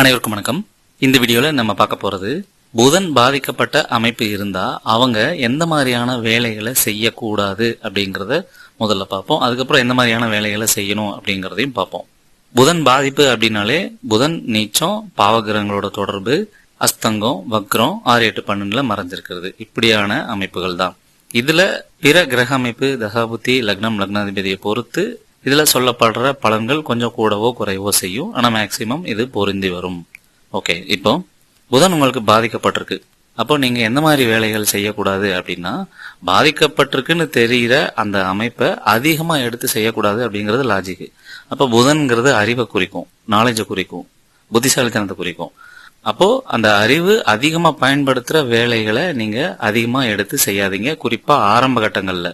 அனைவருக்கும் வணக்கம். இந்த வீடியோல நம்ம பார்க்க போறது புதன் பாதிக்கப்பட்ட அமைப்பு இருந்தா அவங்க எந்த மாதிரியான வேலைகளை செய்யக்கூடாது அப்படிங்கறத முதல்ல பார்ப்போம். அதுக்கப்புறம் எந்த மாதிரியான வேலைகளை செய்யணும் அப்படிங்கறதையும் பார்ப்போம். புதன் பாதிப்பு அப்படின்னாலே புதன் நீச்சம், பாவகிரகங்களோட தொடர்பு, அஸ்தங்கம், வக்ரம், 6, 8, 12 மறைஞ்சிருக்கிறது. இப்படியான அமைப்புகள் தான். இதுல பிற கிரக அமைப்பு, தசாபுத்தி, லக்னம், லக்னாதிபதியை பொறுத்து இதுல சொல்லப்படுற பலன்கள் கொஞ்சம் கூடவோ குறைவோ செய்யும். ஆனா மேக்சிமம் இது பொருந்தி வரும். ஓகே, இப்போ புதன் உங்களுக்கு பாதிக்கப்பட்டிருக்கு. அப்போ நீங்க எந்த மாதிரி வேலைகள் செய்யக்கூடாது அப்படின்னா, பாதிக்கப்பட்டிருக்குன்னு தெரிகிற அந்த அமைப்பை அதிகமா எடுத்து செய்யக்கூடாது அப்படிங்கறது லாஜிக். அப்ப புதன்கிறது அறிவை குறிக்கும், நாலேஜை குறிக்கும், புத்திசாலித்தனத்தை குறிக்கும். அப்போ அந்த அறிவு அதிகமா பயன்படுத்துற வேலைகளை நீங்க அதிகமா எடுத்து செய்யாதீங்க. குறிப்பா ஆரம்ப கட்டங்கள்ல,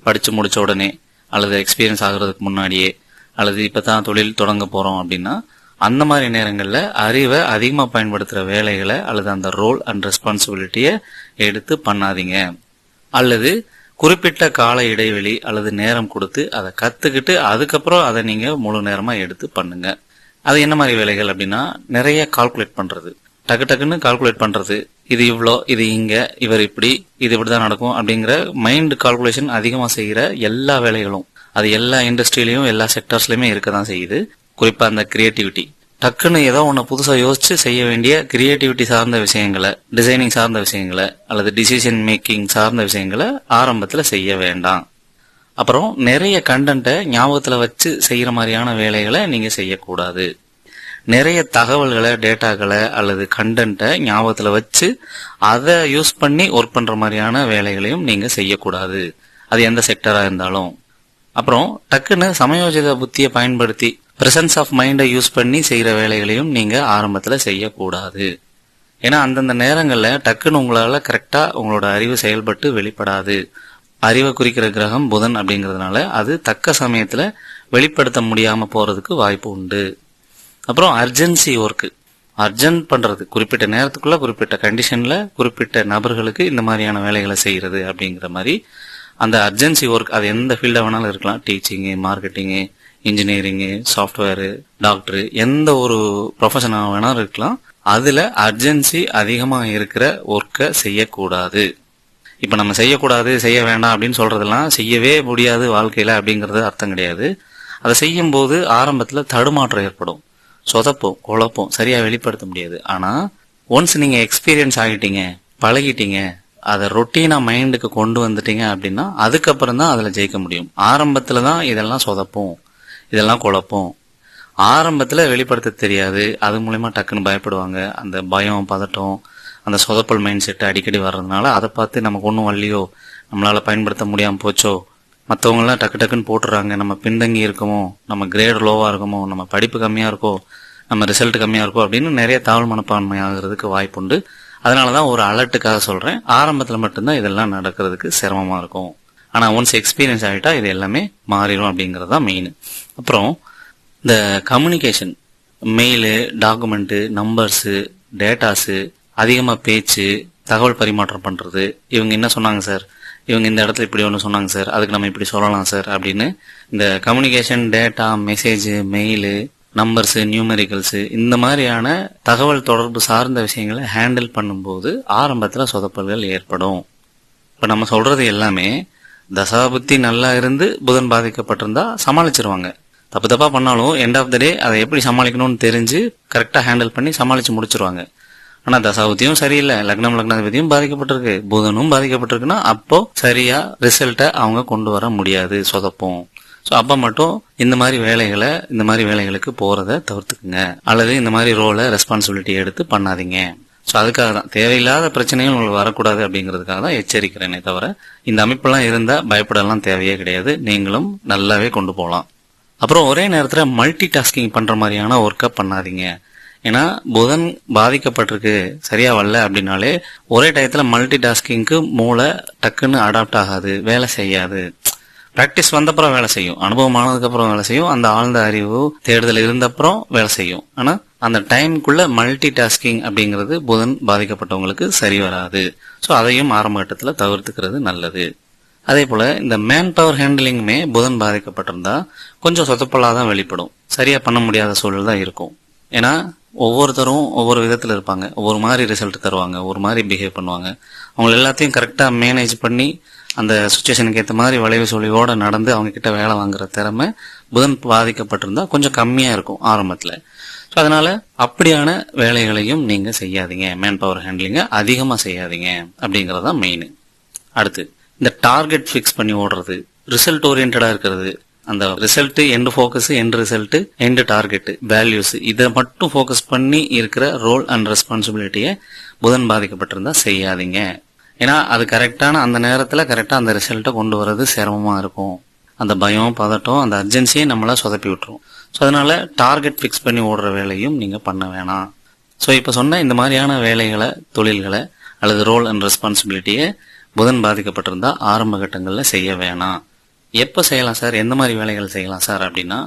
படிச்சு முடிச்ச உடனே அல்லது எக்ஸ்பீரியன்ஸ் ஆகுறதுக்கு முன்னாடியே அல்லது இப்பதான் தொழில் தொடங்க போறோம் அப்படின்னா அந்த மாதிரி நேரங்கள்ல அறிவை அதிகமா பயன்படுத்துற வேலைகளை அல்லது அந்த ரோல் அண்ட் ரெஸ்பான்சிபிலிட்டியை எடுத்து பண்ணாதீங்க. அல்லது குறிப்பிட்ட கால இடைவெளி அல்லது நேரம் கொடுத்து அதை கத்துக்கிட்டு அதுக்கப்புறம் அதை நீங்க முழு நேரமா எடுத்து பண்ணுங்க. அது என்ன மாதிரி வேலைகள் அப்படின்னா, நிறைய கால்குலேட் பண்றது, டக்கு டக்குன்னு கால்குலேட் பண்றது, இது இவ்வளோ, இது இங்க, இவர் இப்படி, இது இப்படிதான் நடக்கும் அப்படிங்கிற மைண்ட் கால்குலேஷன் அதிகமா செய்யற எல்லா வேலைகளும் அது எல்லா இண்டஸ்ட்ரியிலையும் எல்லா செக்டர்ஸ்லயுமே இருக்கதான் செய்யுது. குறிப்பா அந்த கிரியேட்டிவிட்டி, டக்குன்னு ஏதோ ஒன்னு புதுசா யோசிச்சு செய்ய வேண்டிய கிரியேட்டிவிட்டி சார்ந்த விஷயங்களை, டிசைனிங் சார்ந்த விஷயங்களை அல்லது டிசிஷன் மேக்கிங் சார்ந்த விஷயங்களை ஆரம்பத்துல செய்ய வேண்டாம். அப்புறம் நிறைய கண்டென்ட்டை ஞாபகத்துல வச்சு செய்யற மாதிரியான வேலைகளை நீங்க செய்யக்கூடாது. நிறைய தகவல்களை, டேட்டாக்களை அல்லது கண்டென்ட்டை ஞாபகத்துல வச்சு அதை யூஸ் பண்ணி ஒர்க் பண்ற மாதிரியான வேலைகளையும் நீங்க செய்யக்கூடாது, அது எந்த செக்டரா இருந்தாலும். அப்புறம் டக்குன்னு சமயோஜித புத்தியை பயன்படுத்தி பிரசன்ஸ் ஆஃப் மைண்டை யூஸ் பண்ணி செய்யற வேலைகளையும் நீங்க ஆரம்பத்துல செய்யக்கூடாது. ஏன்னா அந்தந்த நேரங்கள்ல டக்குன்னு உங்களால கரெக்டா உங்களோட அறிவு செயல்பட்டு வெளிப்படாது. அறிவை குறிக்கிற கிரகம் புதன் அப்படிங்கறதுனால அது தக்க சமயத்துல வெளிப்படுத்த முடியாம போறதுக்கு வாய்ப்பு உண்டு. அப்புறம் அர்ஜென்சி ஒர்க், அர்ஜென்ட் பண்றது, குறிப்பிட்ட நேரத்துக்குள்ள குறிப்பிட்ட கண்டிஷன்ல குறிப்பிட்ட நபர்களுக்கு இந்த மாதிரியான வேலைகளை செய்யறது அப்படிங்கிற மாதிரி அந்த அர்ஜென்சி ஒர்க், அது எந்த ஃபீல்டா வேணாலும் இருக்கலாம். Teaching, marketing, engineering, software, doctor, எந்த ஒரு ப்ரொஃபஷனா வேணாலும் இருக்கலாம். அதுல அர்ஜென்சி அதிகமா இருக்கிற ஒர்க்கை செய்யக்கூடாது. இப்ப நம்ம செய்யக்கூடாது, செய்ய வேண்டாம் அப்படின்னு சொல்றதெல்லாம் செய்யவே முடியாது வாழ்க்கையில அப்படிங்கறது அர்த்தம் கிடையாது. அதை செய்யும் போது ஆரம்பத்துல தடுமாற்றம் ஏற்படும், சொதப்போம், குழப்பம், சரியா வெளிப்படுத்த முடியாது. ஆனா ஒன்ஸ் நீங்க எக்ஸ்பீரியன்ஸ் ஆகிட்டீங்க, பழகிட்டீங்க, அதை ரொட்டீனா மைண்டுக்கு கொண்டு வந்துட்டீங்க அப்படின்னா அதுக்கப்புறம் தான் அதுல ஜெயிக்க முடியும். ஆரம்பத்துலதான் இதெல்லாம் சொதப்போம், இதெல்லாம் குழப்பம், ஆரம்பத்துல வெளிப்படுத்த தெரியாது. அது மூலமா டக்குன்னு பயப்படுவாங்க. அந்த பயம், பதட்டம், அந்த சொதப்பல் மைண்ட் செட் அடிக்கடி வர்றதுனால அதை பார்த்து நமக்கு ஒன்றும் வரலையோ, நம்மளால பயன்படுத்த முடியாம போச்சோ, மற்றவங்க எல்லாம் டக்கு டக்குன்னு போட்டுறாங்க, நம்ம பின்தங்கி இருக்கமோ, நம்ம கிரேட் லோவா இருக்கமோ, நம்ம படிப்பு கம்மியா இருக்கோ, நம்ம ரிசல்ட் கம்மியா இருக்கோ அப்படின்னு நிறைய தாழ்வு மனப்பான்மை ஆகிறதுக்கு வாய்ப்பு உண்டு. அதனாலதான் ஒரு அலர்ட்டுக்காக சொல்றேன், ஆரம்பத்துல மட்டும்தான் இதெல்லாம் நடக்கிறதுக்கு சிரமமா இருக்கும். ஆனா ஒன்ஸ் எக்ஸ்பீரியன்ஸ் ஆகிட்டா இது எல்லாமே மாறிடும் அப்படிங்கறதுதான் மெயின். அப்புறம் இந்த communication, mail, document, numbers, datas, அதிகமா பேச்சு, தகவல் பரிமாற்றம் பண்றது, இவங்க என்ன சொன்னாங்க சார், இவங்க இந்த இடத்துல இப்படி ஒன்று சொன்னாங்க சார், அதுக்கு நம்ம இப்படி சொல்லலாம் சார் அப்படின்னு இந்த communication, data, message, mail, numbers, numericals, இந்த மாதிரியான தகவல் தொடர்பு சார்ந்த விஷயங்களை ஹேண்டில் பண்ணும்போது ஆரம்பத்துல சொதப்பல்கள் ஏற்படும். இப்ப நம்ம சொல்றது எல்லாமே தசாபுத்தி நல்லா இருந்து புதன் பாதிக்கப்பட்டிருந்தா சமாளிச்சிருவாங்க. தப்பு தப்பா பண்ணாலும் எண்ட் ஆஃப் த டே அதை எப்படி சமாளிக்கணும்னு தெரிஞ்சு கரெக்டா ஹேண்டில் பண்ணி சமாளிச்சு முடிச்சிருவாங்க. ஆனா தசாபுத்தியும் சரியில்லை, லக்னம், லக்னாதிபதியும் பாதிக்கப்பட்டிருக்கு, புதனும் பாதிக்கப்பட்டிருக்குன்னா அப்போ சரியா ரிசல்ட்டை அவங்க கொண்டு வர முடியாது, சொதப்போம். ஸோ அப்ப மட்டும் இந்த மாதிரி வேலைகளுக்கு போறதை தவிர்த்துக்குங்க. அல்லது இந்த மாதிரி ரோலை, ரெஸ்பான்சிபிலிட்டி எடுத்து பண்ணாதீங்க. ஸோ அதுக்காக தான், தேவையில்லாத பிரச்சனைகள் உங்களுக்கு வரக்கூடாது அப்படிங்கிறதுக்காக தான் எச்சரிக்கிறேனே தவிர இந்த அமைப்பெல்லாம் இருந்தா பயப்படலாம் தேவையே கிடையாது. நீங்களும் நல்லாவே கொண்டு போகலாம். அப்புறம் ஒரே நேரத்துல மல்டி டாஸ்கிங் பண்ற மாதிரியான ஒர்க்கை பண்ணாதீங்க. ஏன்னா புதன் பாதிக்கப்பட்டிருக்கு, சரியா வரல அப்படின்னாலே ஒரே டயத்துல மல்டி டாஸ்கிங்க்கு மூளை டக்குன்னு அடாப்ட் ஆகாது, வேலை செய்யாது. பிராக்டிஸ் வந்தப்புறம் வேலை செய்யும், அனுபவம் ஆனதுக்கு அப்புறம் வேலை செய்யும், அந்த ஆழ்ந்த அறிவு தேடுதல் இருந்தப்புறம் வேலை செய்யும். ஆனா அந்த டைமுக்குள்ள மல்டி டாஸ்கிங் அப்படிங்கிறது புதன் பாதிக்கப்பட்டவங்களுக்கு சரி வராது. ஸோ அதையும் ஆரம்ப கட்டத்துல தவிர்த்துக்கிறது நல்லது. அதே போல இந்த மேன் பவர் ஹேண்டிலிங்குமே புதன் பாதிக்கப்பட்டிருந்தா கொஞ்சம் சொதப்பலாதான் வெளிப்படும், சரியா பண்ண முடியாத சூழல் தான் இருக்கும். ஏன்னா ஒவ்வொருத்தரும் ஒவ்வொரு விதத்தில் இருப்பாங்க. ஒவ்வொரு மாதிரி ரிசல்ட் தருவாங்க, ஒவ்வொரு மாதிரி பிஹேவ் பண்ணுவாங்க. அவங்க எல்லாத்தையும் கரெக்டாக மேனேஜ் பண்ணி அந்த சுச்சுவேஷனுக்கு ஏற்ற மாதிரி வளைவு சொல்லியோட நடந்து அவங்க கிட்ட வேலை வாங்குற திறமை புதன் பாதிக்கப்பட்டிருந்தா கொஞ்சம் கம்மியாக இருக்கும் ஆரம்பத்தில். ஸோ அதனால அப்படியான வேலைகளையும் நீங்கள் செய்யாதீங்க. மேன் பவர் ஹேண்ட்லிங்கை அதிகமாக செய்யாதீங்க அப்படிங்கிறது தான் மெயின். அடுத்து இந்த டார்கெட் ஃபிக்ஸ் பண்ணி ஓடுறது, ரிசல்ட் ஓரியன்டா இருக்கிறது, அந்த result end focus, end result, end target, values, இதை மட்டும் ஃபோக்கஸ் பண்ணி இருக்கிற ரோல் அண்ட் ரெஸ்பான்சிபிலிட்டியை புதன் பாதிக்கப்பட்டிருந்தா செய்யாதீங்க. ஏன்னா அது கரெக்டான அந்த நேரத்தில் கரெக்டாக அந்த ரிசல்ட்டை கொண்டு வர்றது சிரமமாக இருக்கும். அந்த பயம், பதட்டம், அந்த அர்ஜென்சியை நம்மளை சொதப்பி விட்டுரும். ஸோ அதனால டார்கெட் ஃபிக்ஸ் பண்ணி ஓடுற வேலையும் நீங்கள் பண்ண வேணாம். ஸோ இப்போ சொன்ன இந்த மாதிரியான வேலைகளை, தொழில்களை அல்லது ரோல் அண்ட் ரெஸ்பான்சிபிலிட்டியை புதன் பாதிக்கப்பட்டிருந்தா ஆரம்ப கட்டங்களில் செய்ய வேணாம். எப்போ செய்யலாம் சார், எந்த மாதிரி வேலைகள் செய்யலாம் சார் அப்படின்னா,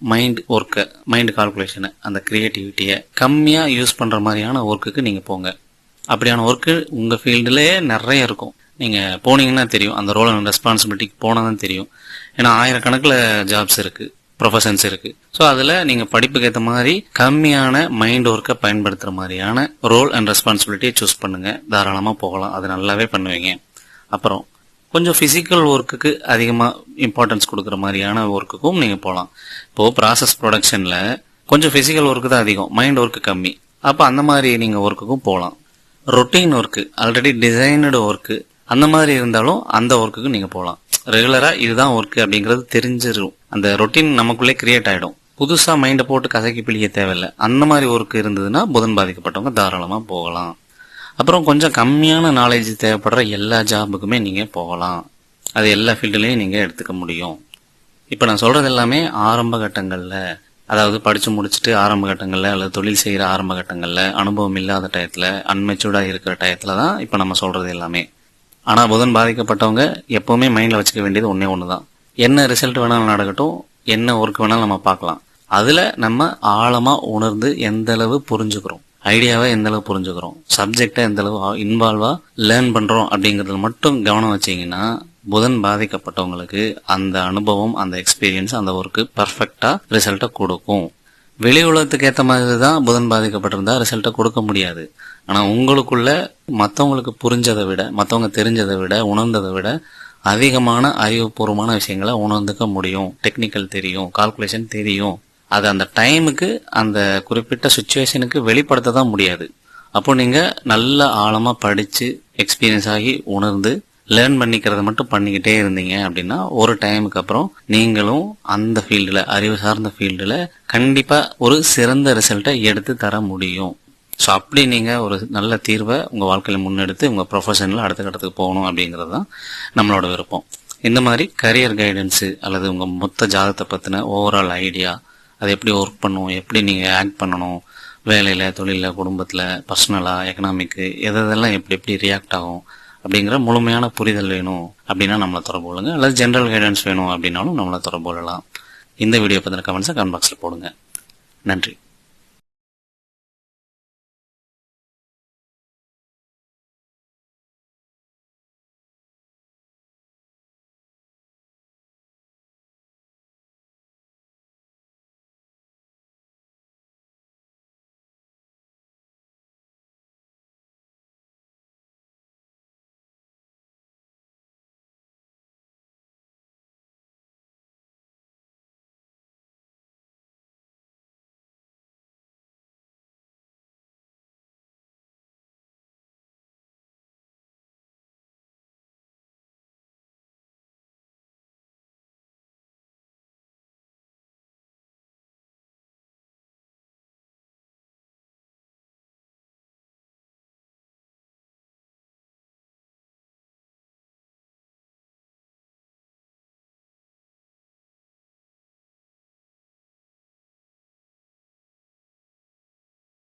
மைண்ட் ஒர்க்கை, மைண்ட் கால்குலேஷனை, அந்த கிரியேட்டிவிட்டியை கம்மியாக யூஸ் பண்ணுற மாதிரியான ஒர்க்குக்கு நீங்கள் போங்க. அப்படியான ஒர்க்கு உங்கள் ஃபீல்டுலேயே நிறைய இருக்கும். நீங்கள் போனீங்கன்னா தெரியும், அந்த ரோல் அண்ட் ரெஸ்பான்சிபிலிட்டிக்கு போனால் தான் தெரியும். ஏன்னா ஆயிரக்கணக்கில் ஜாப்ஸ் இருக்குது, ப்ரொஃபஷன்ஸ் இருக்குது. ஸோ அதில் நீங்கள் படிப்புக்கு ஏற்ற மாதிரி கம்மியான மைண்ட் ஒர்க்கை பயன்படுத்துகிற மாதிரியான ரோல் அண்ட் ரெஸ்பான்சிபிலிட்டியை சூஸ் பண்ணுங்கள். தாராளமாக போகலாம், அது நல்லாவே பண்ணுவீங்க. அப்புறம் கொஞ்சம் ஃபிசிக்கல் ஒர்க்குக்கு அதிகமாக இம்பார்ட்டன்ஸ் கொடுக்குற மாதிரியான ஒர்க்குக்கும் நீங்கள் போகலாம். இப்போது ப்ராசஸ் ப்ரொடக்ஷனில் கொஞ்சம் ஃபிசிக்கல் ஒர்க்கு தான் அதிகம், மைண்ட் ஒர்க்கு கம்மி. அப்போ அந்த மாதிரி நீங்கள் ஒர்க்குக்கும் போகலாம். Routine work, already designed work, அந்த மாதிரி இருந்தாலும் அந்த ஒர்க்குக்கு நீங்கள் போகலாம். ரெகுலராக இதுதான் ஒர்க்கு அப்படிங்கிறது தெரிஞ்சிடும். அந்த ரொட்டீன் நமக்குள்ளே கிரியேட் ஆகிடும். புதுசாக மைண்டை போட்டு கசக்கி பிழிக்க தேவையில்லை. அந்த மாதிரி ஒர்க்கு இருந்ததுன்னா புதன் பாதிக்கப்பட்டவங்க தாராளமாக போகலாம். அப்புறம் கொஞ்சம் கம்மியான நாலேஜ் தேவைப்படுற எல்லா ஜாபுக்குமே நீங்கள் போகலாம். அது எல்லா ஃபீல்டுலேயும் நீங்கள் எடுத்துக்க முடியும். இப்போ நான் சொல்கிறது எல்லாமே ஆரம்ப கட்டங்களில், அதாவது படித்து முடிச்சுட்டு ஆரம்ப கட்டங்களில் அல்லது தொழில் செய்கிற ஆரம்ப கட்டங்களில், அனுபவம் இல்லாத டயத்தில், அன்மெச்சூர்டாக இருக்கிற டயத்தில் தான் இப்போ நம்ம சொல்கிறது எல்லாமே. ஆனால் புதன் பாதிக்கப்பட்டவங்க எப்போவுமே மைண்டில் வச்சுக்க வேண்டியது ஒன்று தான். என்ன ரிசல்ட் வேணாலும் நடக்கட்டும், என்ன ஒர்க் வேணாலும் நம்ம பார்க்கலாம். அதில் நம்ம ஆழமாக உணர்ந்து எந்த அளவு புரிஞ்சுக்கிறோம், ஐடியாவை எந்த அளவு புரிஞ்சுக்கிறோம், சப்ஜெக்டை எந்த அளவு இன்வால்வா லேர்ன் பண்ணுறோம் அப்படிங்கிறதுல மட்டும் கவனம் வச்சிங்கன்னா புதன் பாதிக்கப்பட்டவங்களுக்கு அந்த அனுபவம், அந்த எக்ஸ்பீரியன்ஸ், அந்த ஒர்க்கு பர்ஃபெக்டாக ரிசல்ட்டை கொடுக்கும். வெளி உலகத்துக்கு ஏற்ற மாதிரி தான் புதன் பாதிக்கப்பட்டிருந்தா ரிசல்ட்டை கொடுக்க முடியாது. ஆனால் உங்களுக்குள்ள மற்றவங்களுக்கு புரிஞ்சதை விட, மற்றவங்க தெரிஞ்சதை விட, உணர்ந்ததை விட அதிகமான அறிவுபூர்வமான விஷயங்களை உணர்ந்துக்க முடியும். டெக்னிக்கல் தெரியும், கால்குலேஷன் தெரியும். அது அந்த டைமுக்கு, அந்த குறிப்பிட்ட சுச்சுவேஷனுக்கு வெளிப்படுத்த தான் முடியாது. அப்போ நீங்கள் நல்ல ஆழமாக படித்து எக்ஸ்பீரியன்ஸ் ஆகி உணர்ந்து லேர்ன் பண்ணிக்கிறத மட்டும் பண்ணிக்கிட்டே இருந்தீங்க அப்படின்னா ஒரு டைமுக்கு அப்புறம் நீங்களும் அந்த ஃபீல்டில், அறிவு சார்ந்த ஃபீல்டில் கண்டிப்பாக ஒரு சிறந்த ரிசல்ட்டை எடுத்து தர முடியும். ஸோ அப்படி நீங்கள் ஒரு நல்ல தீர்வை உங்கள் வாழ்க்கையில் முன்னெடுத்து உங்கள் ப்ரொஃபஷனில் அடுத்த கட்டத்துக்கு போகணும் அப்படிங்கிறது தான் நம்மளோட விருப்பம். இந்த மாதிரி கரியர் கைடன்ஸு அல்லது உங்கள் மொத்த ஜாதகத்தை பற்றின ஓவரால் ஐடியா, அது எப்படி ஒர்க் பண்ணும், எப்படி நீங்கள் ஆக்ட் பண்ணணும், வேலையில், தொழிலில், குடும்பத்தில், பர்சனலாக, எக்கனாமிக்கு, எதெல்லாம் எப்படி எப்படி ரியாக்ட் ஆகும் அப்படிங்கிற முழுமையான புரிதல் வேணும் அப்படின்னா நம்மளை தொடர்பு கொள்ளுங்க. அல்லது ஜென்ரல் கைடன்ஸ் வேணும் அப்படின்னாலும் நம்மளை தொடர்பு கொள்ளலாம். இந்த வீடியோ பற்றின கமெண்ட்ஸை கமெண்ட் பாக்ஸில் போடுங்க. நன்றி.